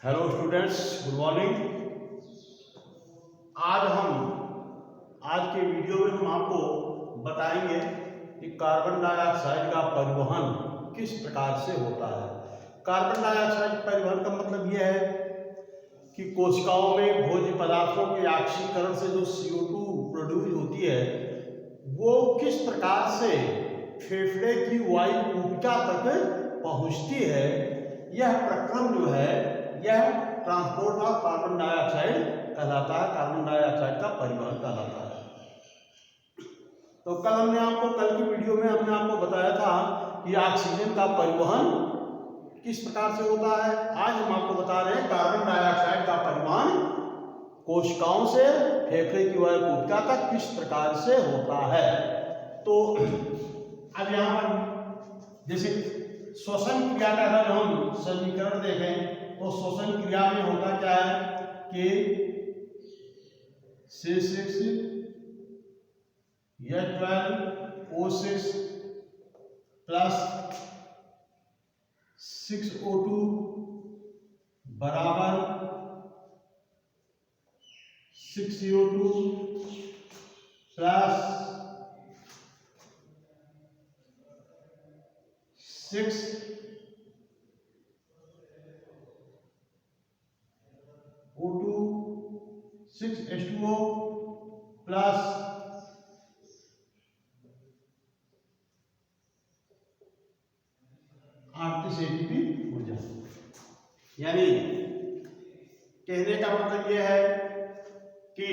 Hello students, good morning. आज के video में हम आपको बताएंगे कि कार्बन डाइऑक्साइड का परिवहन किस प्रकार से होता है। कार्बन डाइऑक्साइड परिवहन का मतलब यह है कि कोशिकाओं में भोज्य पदार्थों के ऑक्सीकरण से जो CO2 प्रोड्यूस होती है वो किस प्रकार से फेफड़े की वायु कूपिका तक पहुंचती है। यह प्रक्रम जो है यह ट्रांसपोर्ट ऑफ कार्बन डाइऑक्साइड कहलाता है, कार्बन डाइऑक्साइड का परिवहन कहलाता है। तो कल की वीडियो में हमने आपको बताया था कि ऑक्सीजन का परिवहन किस प्रकार से होता है। आज हम आपको बता रहे हैं कार्बन डाइऑक्साइड का परिवहन कोशिकाओं से फेफड़े की वायु कूपिका तक किस प्रकार से होता है। तो अब यहाँ पर जैसे श्वसन क्रिया का अगर हम समीकरण देखें तो श्वसन क्रिया में होता क्या है कि C6 H12O6 प्लस 6O2 बराबर 6CO2 plus 6H2O plus 38 ATP ऊर्जा। यानी कहने का मतलब यह है कि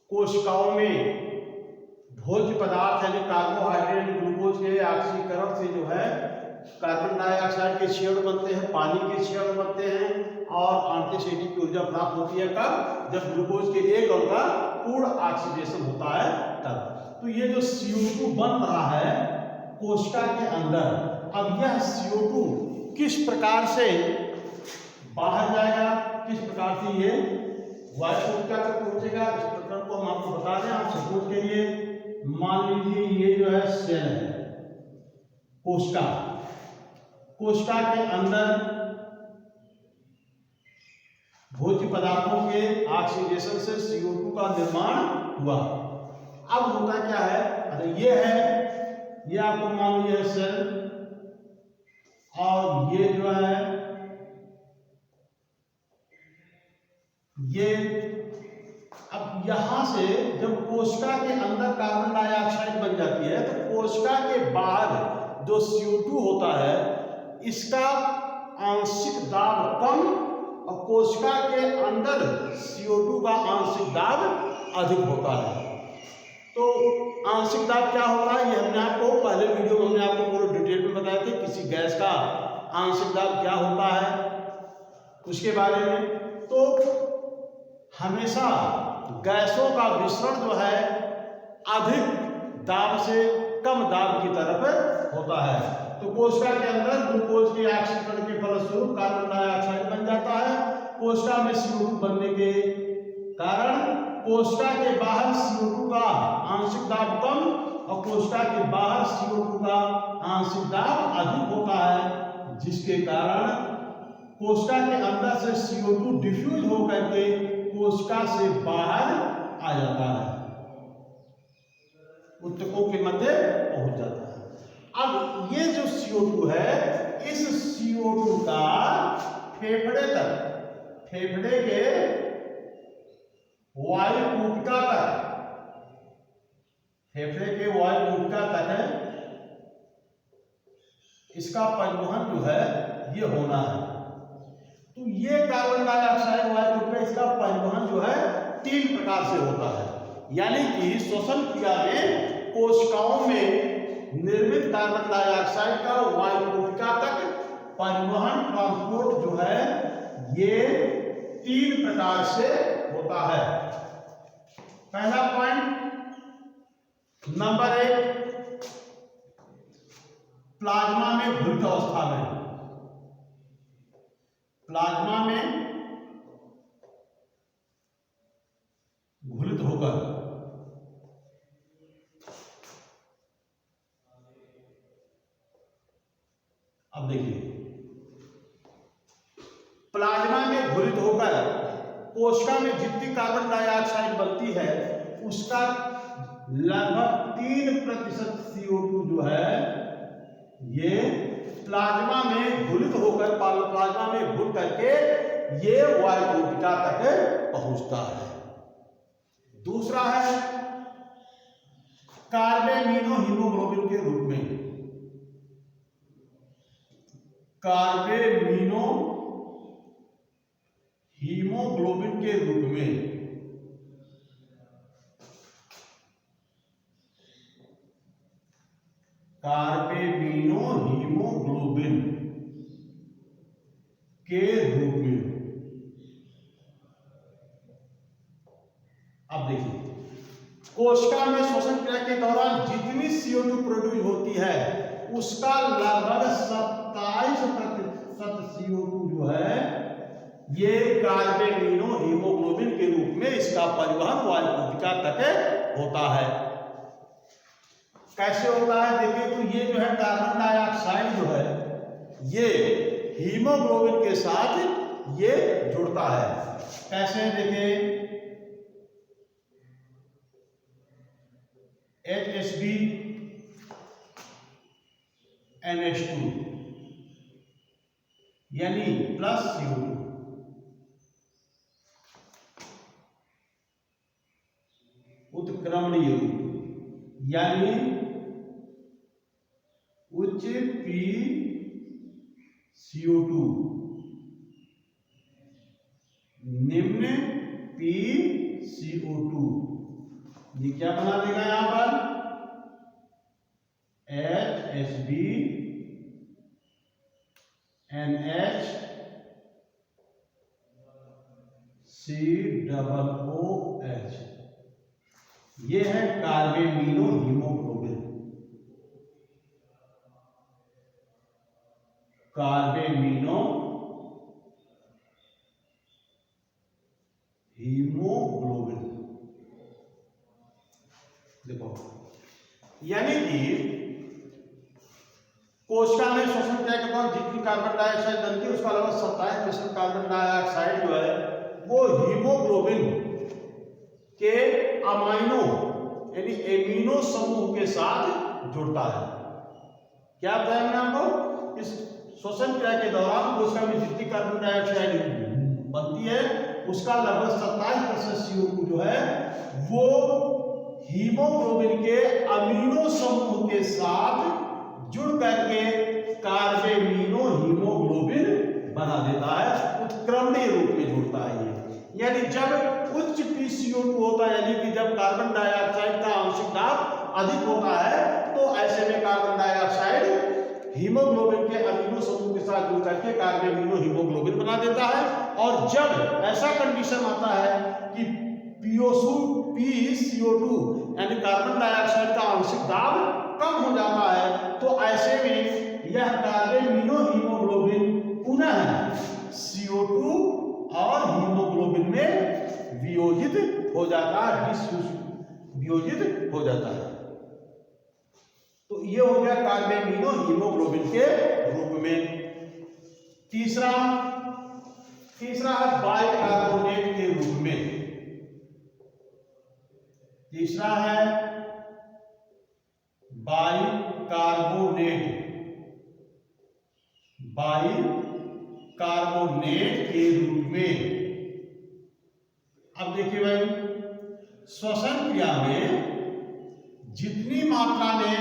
कोशिकाओं में भोज्य पदार्थ यानी कार्बोहाइड्रेट ग्लूकोज के ऑक्सीकरण से जो है कार्बन डाइऑक्साइड के क्षीण बनते हैं, पानी के क्षीण बनते हैं और 38 ATP की ऊर्जा प्राप्त होती है कब? जब ग्लूकोज के एक अणु का पूर्ण ऑक्सीडेशन होता है तब। तो ये जो CO2 बन रहा है कोशिका के अंदर, अब यह CO2 किस प्रकार से बाहर जाएगा, किस प्रकार से ये वायु कूपिका तक पहुंचेगा, इस प्रकार को हम आपको बता दें। आप सपोज के लिए मान लीजिए ये जो है सेल है, कोशिका के अंदर भोज्य पदार्थों के ऑक्सीडेशन से CO2 का निर्माण हुआ। अब होता क्या है, अरे ये आपको मान लीजिए सेल और ये जो है ये। अब यहां से जब कोशिका के अंदर कार्बन डाइऑक्साइड बन जाती है तो कोशिका के बाहर जो CO2 होता है इसका आंशिक दाब कम और कोशिका के अंदर CO2 का आंशिक दाब अधिक होता है। तो आंशिक दाब क्या होता है ये हमने आपको पहले वीडियो में हमने आपको पूरे डिटेल में बताया था। किसी गैस का आंशिक दाब क्या होता है उसके बारे में। तो हमेशा गैसों का विसरण जो है अधिक दाब से कम दाब की तरफ होता है। तो कोशिका के अंदर ग्लूकोज के ऑक्सीकरण के फलस्वरूप कार्बन डाइऑक्साइड बन जाता है। कोशिका में CO2 बनने के कारण कोशिका के बाहर CO2 का आंशिक दाब कम और कोशिका के बाहर CO2 का आंशिक दाब अधिक होता है, जिसके कारण कोशिका के अंदर से CO2 डिफ्यूज होकर के कोशिका से बाहर आ जाता है, ऊतकों के मध्य पहुंच जाता है। अब ये जो CO2 है इस CO2 का फेफड़े के वायु कूपिका तक इसका परिवहन जो है ये होना है। तो ये कार्बन डाइऑक्साइड वायु कूपिका इसका परिवहन जो है 3 प्रकार से होता है। यानी कि श्वसन क्रिया में कोशिकाओं में निर्मित कार्बन डाइऑक्साइड का वायु कूपिका तक परिवहन ट्रांसपोर्ट जो है ये 3 प्रकार से होता है। पहला पॉइंट नंबर 1, प्लाज्मा में घुलित अवस्था में। प्लाज्मा में घुलित होकर अब देखिए कोशिका में जितनी कार्बन डाइऑक्साइड बनती है उसका लगभग 3% CO2 जो है ये प्लाज्मा में घुलित होकर प्लाज्मा में घुल करके ये वायुकोटिका तक पहुंचता है। दूसरा है कार्बेमिनो हीमोग्लोबिन के रूप में। कार्बेमिनो हीमोग्लोबिन के रूप में कार्बेमिनो हीमोग्लोबिन के रूप में। अब देखिए कोशिका में श्वसन क्रिया के दौरान जितनी CO2 प्रोड्यूस होती है उसका लगभग 27% CO2 जो है ये कार्बेमिनो हीमोग्लोबिन के रूप में इसका परिवहन वायुकोटिका तक होता है। कैसे होता है देखिए, तो ये जो है कार्बन डाइऑक्साइड जो है ये हीमोग्लोबिन के साथ ये जुड़ता है। कैसे देखिए, HSB NH2 यानी प्लस CO2, उत्क्रमणीय रूप यानी उच्च P CO2 निम्न P CO2। ये क्या बना देगा यहां पर HSB NH COOH। ये है कार्बेमिनो हीमोग्लोबिन। कार्बेमिनो हीमोग्लोबिन देखो, यानी कि कोशिका में श्वसन क्रिया के दौरान जितनी कार्बन डाइऑक्साइड बनती है उसका लगभग 27% कार्बन डाइऑक्साइड जो है वो हीमोग्लोबिन के अमाइनो यानी एमिनो समूह के साथ जुड़ता है। क्या बताया मैंने आपको, इस श्वसन क्रिया के दौरान कोशिका में जितनी कार्बन डाइऑक्साइड बनती है उसका लगभग 27% CO2 जो है वो हीमोग्लोबिन के अमीनो समूह के साथ जुड़ करके कार्बेमिनो हीमोग्लोबिन बना देता है, उत्क्रमणीय रूप में जुड़ता है ये। यानी जब उच्च PCO2 होता है यानी कि जब कार्बन डाइऑक्साइड का आंशिक दाब अधिक होता है तो ऐसे में कार्बन डाइऑक्साइड हीमोग्लोबिन के अमीनो समूह के साथ जुड़ करके कार्बेमिनो हीमोग्लोबिन बना देता है। और जब ऐसा कंडीशन आता है कि PCO2 यानी कार्बन डाइऑक्साइड का आंशिक दाब कम हो जाता है तो ऐसे में यह कार्बेमिनो हीमोग्लोबिन पुनः CO2 और हीमोग्लोबिन में वियोजित हो जाता है, वियोजित हो जाता है। तो ये हो गया कार्बेमिनो हीमोग्लोबिन के रूप में। तीसरा है बाइकार्बोनेट के रूप में। तीसरा है बाइकार्बोनेट के रूप में। अब देखिए भाई, श्वसन क्रिया में जितनी मात्रा में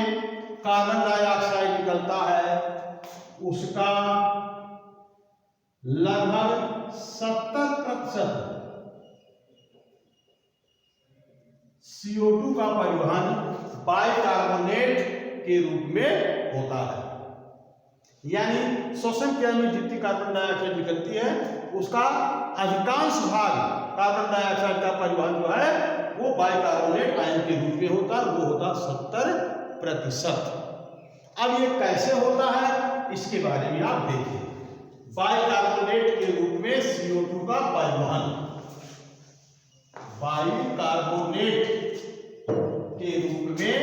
कार्बन डाइऑक्साइड निकलता है उसका लगभग 70% CO2 का परिवहन बाइकार्बोनेट के रूप में होता है। यानी श्वसन क्रिया में जितनी कार्बन डाइऑक्साइड निकलती है उसका अधिकांश भाग कार्बन डाइऑक्साइड का परिवहन जो है वो बाइकार्बोनेट आयन के रूप में होता है, वो होता 70%। अब ये कैसे होता है इसके बारे में आप देखिए। बाइकार्बोनेट के रूप में CO2 का परिवहन, बाइकार्बोनेट के रूप में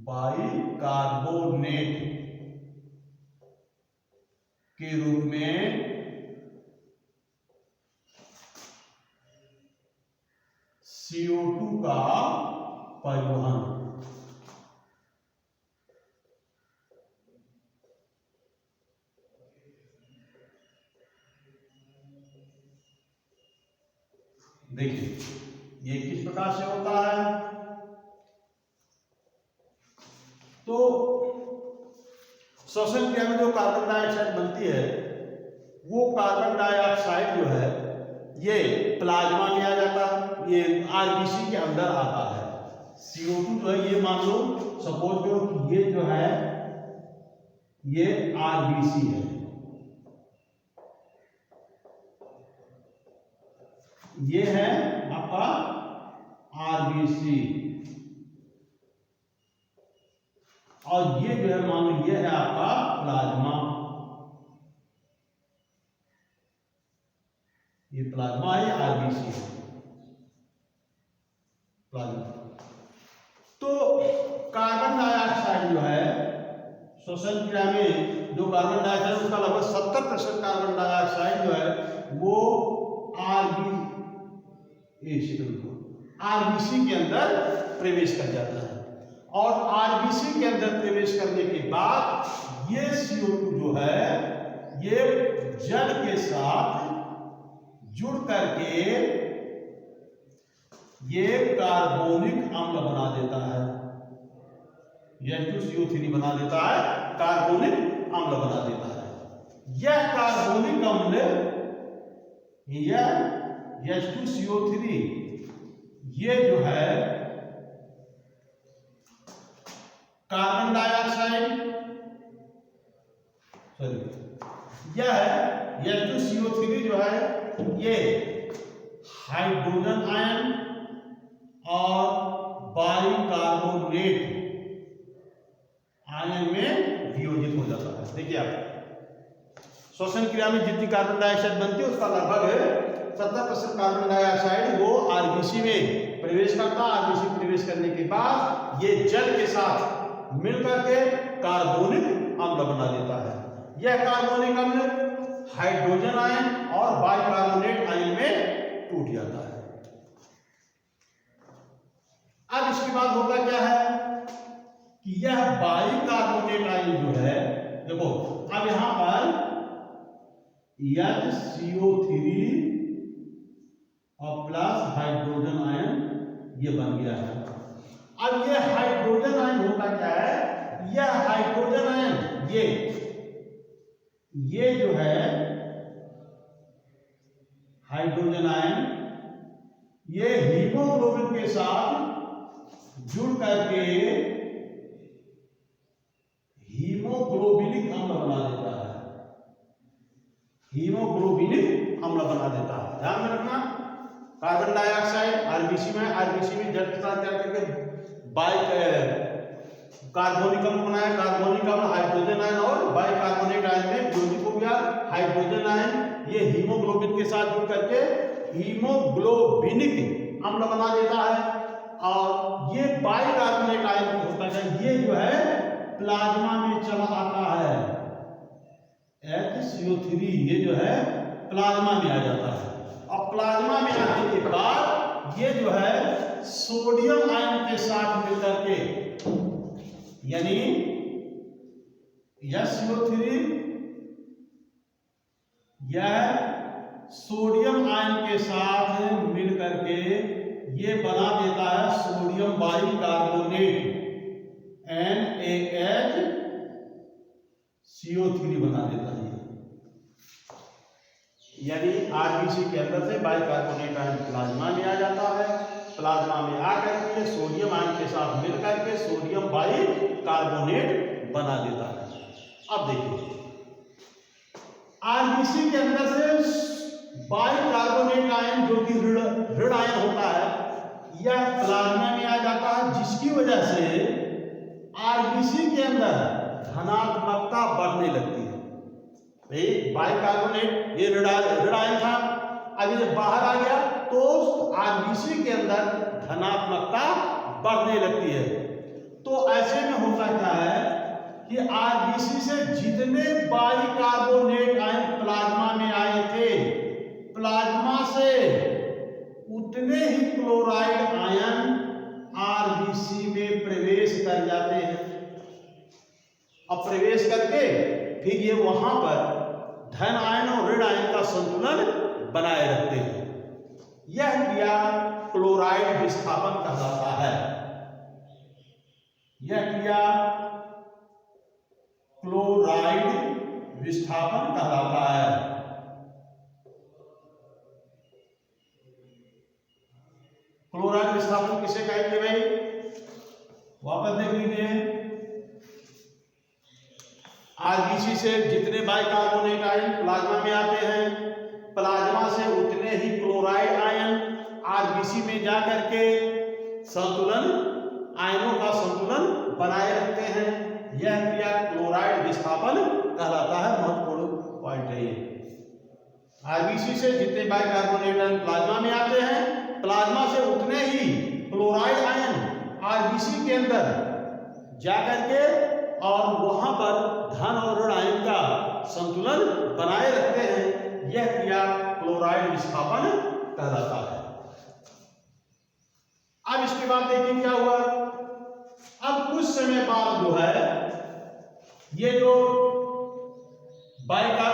बाइकार्बोनेट के रूप में CO2 का परिवहन। देखिए ये किस प्रकार से होता है। तो श्वसन क्रिया में जो कार्बन डाइऑक्साइड बनती है वो कार्बन डाइऑक्साइड जो है ये प्लाज्मा में आ जाता है, ये आरबीसी के अंदर आता है। CO2 जो है ये मान लो सपोज करो कि ये जो है ये आरबीसी है, ये है आपका आरबीसी, और ये जो है मान लो ये है आपका प्लाज्मा। ये प्लाज्मा है, आरबीसी है प्लाज्मा। तो कार्बन डाइऑक्साइड जो है श्वसन क्रिया में जो कार्बन डाइऑक्साइड उसका लगभग 70% कार्बन डाइऑक्साइड जो है वो आरबीसी के अंदर प्रवेश कर जाता है, और आरबीसी के अंदर प्रवेश करने के बाद ये CO2 जो है ये जल के साथ जुड़ करके ये कार्बोनिक अम्ल बना देता है, H2CO3 बना देता है, कार्बोनिक अम्ल बना देता है। यह कार्बोनिक अम्ल यह H2CO3 ये जो है कार्बन डाइऑक्साइड यह H2CO3 जो है ये हाइड्रोजन आयन और बाइकार्बोनेट आयन में वियोजित हो जाता है। देखिए आप श्वसन क्रिया में जितनी कार्बन डाइऑक्साइड बनती है उसका लगभग 70% कार्बन डाइऑक्साइड वो आरबीसी में प्रवेश करता है। आरबीसी प्रवेश करने के बाद ये जल के साथ मिलकर के कार्बोनिक अम्ल बना देता है। यह कार्बोनिक अम्ल हाइड्रोजन आयन और बाइकार्बोनेट आयन में टूट जाता है। अब इसके बाद होता क्या है कि यह बाइकार्बोनेट आयन जो है, देखो अब यहां पर HCO3 और प्लस हाइड्रोजन आयन ये बन गया है। अब ये हाइड्रोजन आयन होता क्या है, यह हाइड्रोजन आयन ये जो है हाइड्रोजन आयन ये हीमोग्लोबिन के साथ जुड़ करके हीमोग्लोबिनिक अम्ल बना देता है, हीमोग्लोबिनिक अम्ल बना देता है। ध्यान में रखना, कार्बन डाइऑक्साइड आरबीसी में जल के साथ क्या करके कार्बोनिक अम्ल बनाया, कार्बोनिक अम्ल हाइड्रोजन आयन और बाइकार्बोनेट आयन में वियोजित हो गया। हाइड्रोजन आयन ये हीमोग्लोबिन के साथ जुड़ करके हीमोग्लोबिनिक अम्ल बना देता है, और ये बाइकार्बोनेट आयन होता है ये जो है प्लाज्मा में चला आता है। HCO3 ये जो है प्लाज्मा में आ जाता है, और प्लाज्मा में आने के बाद ये जो है सोडियम आयन के साथ मिलकर के यानी HCO3 यह सोडियम आयन के साथ मिलकर के ये बना देता है सोडियम बाइकार्बोनेट NaHCO3 बना देता है। यानी आरबीसी के अंदर से बाइकार्बोनेट आयन प्लाज्मा में आ जाता है, प्लाज्मा में आकर के सोडियम आयन के साथ मिलकर के सोडियम बाइकार्बोनेट बना देता है। अब देखिए आरबीसी के अंदर से बाइकार्बोनेट आयन जो कि ऋण आयन होता है यह प्लाज्मा में आ जाता है, जिसकी वजह से आरबीसी के अंदर धनात्मकता बढ़ने लगती है। बाइकार्बोनेट ये ऋण आयन था, अभी जब बाहर आ गया तो आरबीसी के अंदर धनात्मकता बढ़ने लगती है। तो ऐसे में होता क्या है कि आरबीसी से जितने बाइकार्बोनेट आयन प्लाज्मा में आए थे, प्लाज्मा से उतने ही क्लोराइड आयन आरबीसी में प्रवेश कर जाते हैं। अब प्रवेश करके फिर ये वहां पर धन आयन और ऋण आयन का संतुलन बनाए रखते हैं। यह क्रिया क्लोराइड विस्थापन कहलाता है। यह क्रिया क्लोराइड विस्थापन कहलाता है। क्लोराइड विस्थापन किसे कहेंगे भाई? वापस देख लीजिए। आरबीसी से जितने बाइकार्बोनेट आयन प्लाज्मा में आते हैं, प्लाज्मा से उतने ही क्लोराइड आयन आरबीसी में जाकर के संतुलन, आयनों का संतुलन बनाए रखते हैं। यह क्रिया क्लोराइड विस्थापन कहलाता है। महत्वपूर्ण पॉइंट है ये। आरबीसी से जितने बाइकार्बोनेट आयन प्लाज्मा में आते हैं, प्लाज्मा से उतने ही क्लोराइड आयन आरबीसी के अंदर जाकर के और वहां पर धन और ऋण आयन का संतुलन बनाए रखते हैं। यह क्रिया क्लोराइड विस्थापन कहलाता है। अब इसके बाद देखिए क्या हुआ। अब कुछ समय बाद जो है ये जो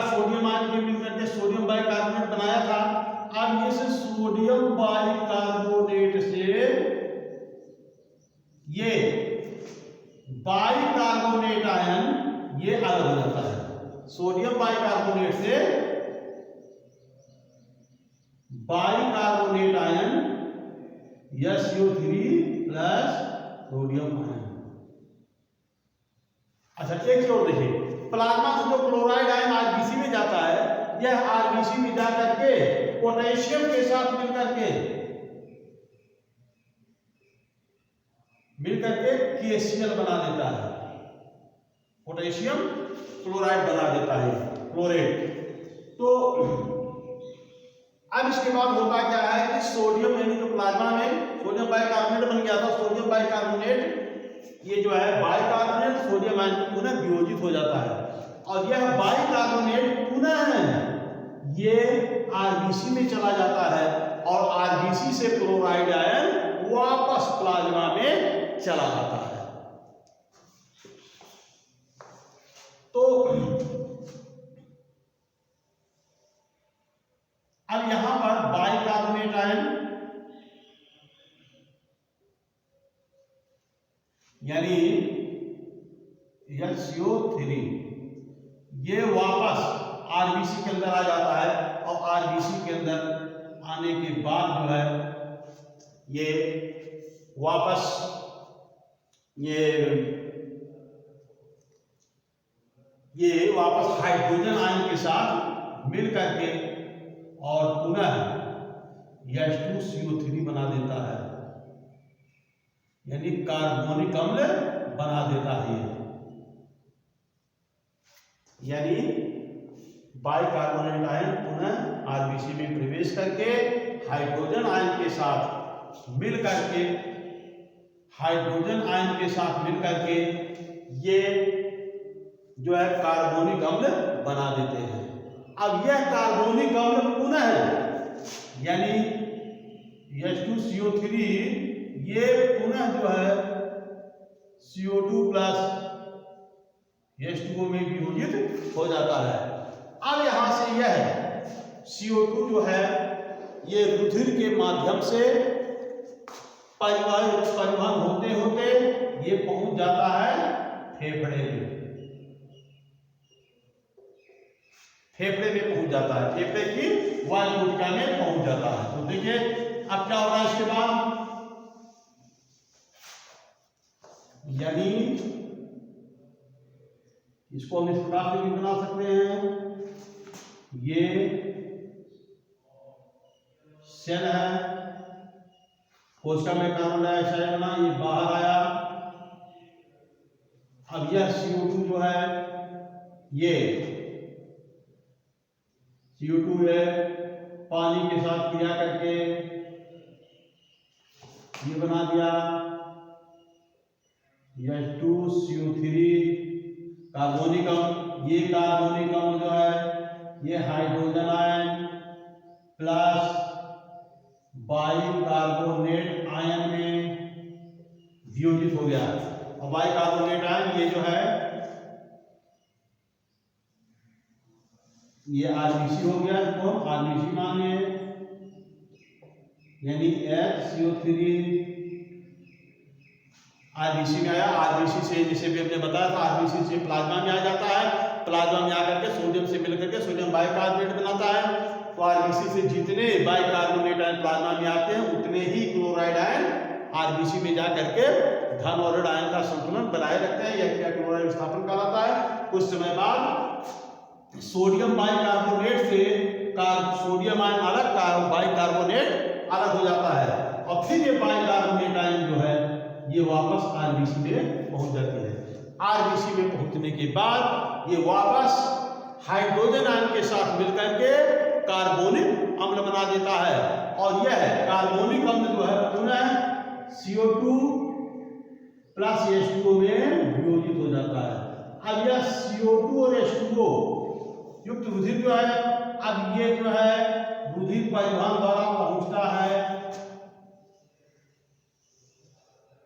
सोडियम आयन के मिलकर के सोडियम बाइकार्बोनेट बनाया था, अब ये से सोडियम बाइकार्बोनेट से ये बाइकार्बोनेट आयन ये अलग हो जाता है। सोडियम बाइकार्बोनेट से bicarbonate ion SO3 plus sodium ion. अच्छा, एक और देखिए, प्लाज्मा से जो क्लोराइड आयन आरबीसी में जाता है, यह आरबीसी में जाकर के पोटेशियम के साथ मिलकर के KCl बना देता है। पोटेशियम क्लोराइड बना देता है, क्लोरेट। तो अब इसके बाद होता क्या है कि सोडियम यानी जो प्लाज्मा में सोडियम बाइकार्बोनेट बन गया था, सोडियम बाइकार्बोनेट ये जो है बाइकार्बोनेट सोडियम आयन में पुनः वियोजित हो जाता है और यह बाइकार्बोनेट पुनः ये आरबीसी में चला जाता है और आरबीसी से क्लोराइड आयन वापस प्लाज्मा में चला जाता है। तो अब यहां पर बाइकार्बोनेट आयन यानी SO3 ये वापस आरबीसी के अंदर आ जाता है और आरबीसी के अंदर आने के बाद जो है ये वापस ये वापस हाइड्रोजन आयन के साथ मिल करके और पुनः H2CO3 बना देता है, यानी कार्बोनिक अम्ल बना देता है। यानी बाइकार्बोनेट आयन पुनः आरबीसी में प्रवेश करके हाइड्रोजन आयन के साथ मिल करके ये जो है कार्बोनिक अम्ल बना देते हैं। अब यह कार्बोनिक अम्ल पुनः यानी H2CO3 ये पुनः जो है CO2 प्लस H2O में वियोजित हो जाता है। अब यहां से यह CO2 जो है ये रुधिर के माध्यम से परिवहन होते होते ये पहुंच जाता है फेफड़े में। पहुंच जाता है, फेफड़े की वायुकोशिका में पहुंच जाता है। तो देखिए अब क्या हो रहा है इसके बाद, यानी इसको हम इस प्रकार से भी बना सकते हैं। ये सेल है, कोशिका में कार्बन डाइऑक्साइड बना, ये बाहर आया। अब यह CO2 जो है ये CO2 है, पानी के साथ क्रिया करके ये बना दिया, H2CO3 कार्बोनिक अम्ल, ये कार्बोनिक अम्ल जो है ये hydrogen ion plus bicarbonate ion में वियोजित हो गया। और बाइकार्बोनेट आयन ये जो है ये RBC हो गया, तो RBC माने यानी HCO3 RBC में आया। RBC से जैसे भी हमने बताया था RBC से प्लाज्मा में आ जाता है, प्लाज्मा में आकर के सोडियम से मिलकर के सोडियम बाइकार्बोनेट बनाता है। तो RBC से जितने बाइकार्बोनेट आयन प्लाज्मा में आते हैं उतने ही क्लोराइड आयन RBC में जा करके धन और ऋण आयन का संतुलन बनाए रखते हैं। यह क्रिया क्लोराइड विस्थापन कहलाता है। कुछ समय बाद सोडियम बाइकार्बोनेट से सोडियम आयन अलग, बाइकार्बोनेट अलग हो जाता है और फिर ये बाइकार्बोनेट आयन जो है ये वापस RBC में पहुंच जाती है। RBC में पहुंचने के बाद ये वापस हाइड्रोजन आयन के साथ मिलकर के कार्बोनिक अम्ल बना देता है और यह कार्बोनिक अम्ल जो है पुनः CO2 प्लस H2O में वियोजित हो जाता है। अब यह CO2 और H2O युक्त रुधिर जो है, अब ये जो है रुधिर परिवहन द्वारा पहुंचता है,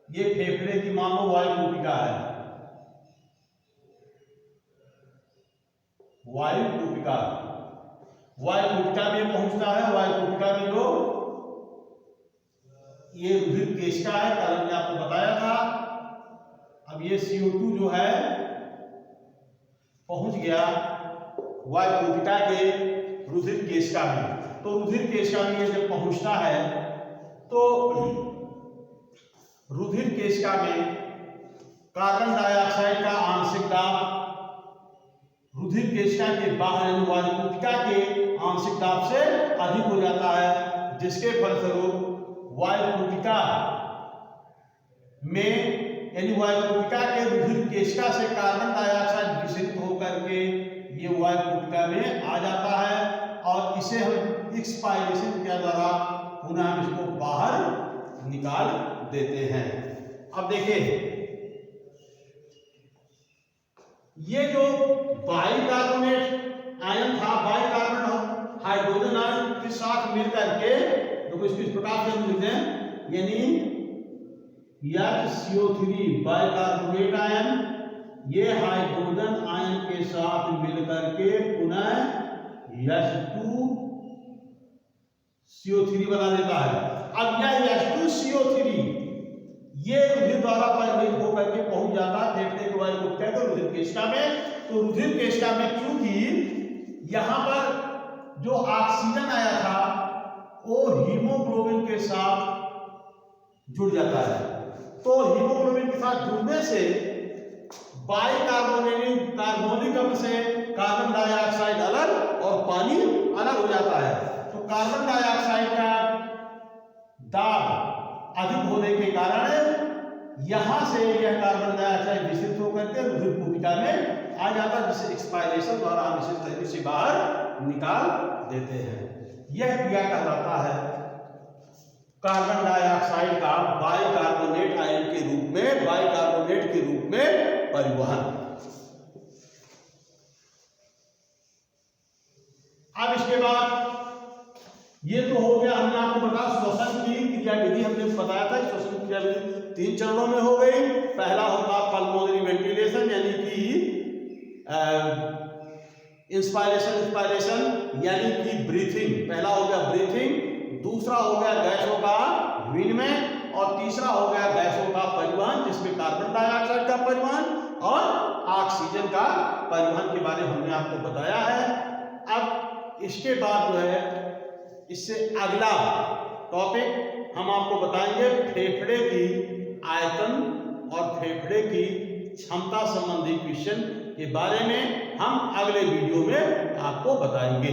ये फेफड़े की मानो वायु कोशिका है, वायु कोशिका में पहुंचता है। वायु कोशिका में जो ये रुधिर केशिका है, कल हमने आपको बताया था। अब ये CO2 जो है पहुंच गया वायु कोशिका के रुधिर केशिका में। तो रुधिर केशिका में जब पहुंचता है तो रुधिर केशिका में कार्बन डाइऑक्साइड का आंशिक दाब रुधिर केशिका के बाहर यानी वायु कोशिका के आंशिक दाब से अधिक हो जाता है, जिसके फलस्वरूप वायु कोशिका में यानी वायु कोशिका के रुधिर केशिका से कार्बन डाइऑक्साइड विसरित होकर के ये वायु कोशिका में आ जाता है और इसे हम एक्सपायरेशन के द्वारा पुनः हम इसको बाहर निकाल देते हैं। अब देखिए ये जो बाइकार्बोनेट आयन था, बाइकार्बोनेट हाइड्रोजन आयन के साथ मिलकर के तो इसको इस प्रकार से हम लिखते हैं यानी HCO3 बाइकार्बोनेट आयन ये हाइड्रोजन आयन के साथ मिलकर के पुनः H2CO3 बना देता है। अब यह H2CO3 ये रुधिर द्वारा परिवहित होकर के पहुंच जाता है फेफड़े के वायु कोशिका को रुधिर केशिका में। तो रुधिर केशिका में चूंकि यहां पर जो ऑक्सीजन आया था वो हीमोग्लोबिन के साथ जुड़ जाता है, तो हीमोग्लोबिन के साथ जुड़ने से कार्बोनिक अम्ल से कार्बन डाइऑक्साइड अलग और पानी अलग हो जाता है। तो कार्बन डाइऑक्साइड का दाब अधिक होने के कारण यहां से यह कार्बन डाइऑक्साइड विसरित होकर के रुधिर कोशिका में आ जाता है, जिसे एक्सपायरेशन द्वारा हम इसे तरीके से बाहर निकाल देते हैं। यह क्रिया कहलाता है कार्बन डाइऑक्साइड का बाइकार्बोनेट आयन के रूप में, बाइकार्बोनेट के रूप में परिवहन। अब इसके बाद ये तो हो गया, हमने आपको बताया श्वसन की क्रियाविधि। हमने बताया था श्वसन की क्रियाविधि 3 चरणों में हो गई। पहला होता पल्मोनरी वेंटिलेशन यानी कि इंस्पायरेशन यानी कि ब्रीथिंग। पहला हो गया ब्रीथिंग, दूसरा हो गया गैसों का विनिमय और तीसरा हो गया गैसों का परिवहन, जिसमें कार्बन डाइऑक्साइड का परिवहन और ऑक्सीजन का परिवहन के बारे में हमने आपको बताया है। अब इसके बाद जो है इससे अगला टॉपिक हम आपको बताएंगे फेफड़े की आयतन और फेफड़े की क्षमता संबंधी क्वेश्चन के बारे में हम अगले वीडियो में आपको बताएंगे।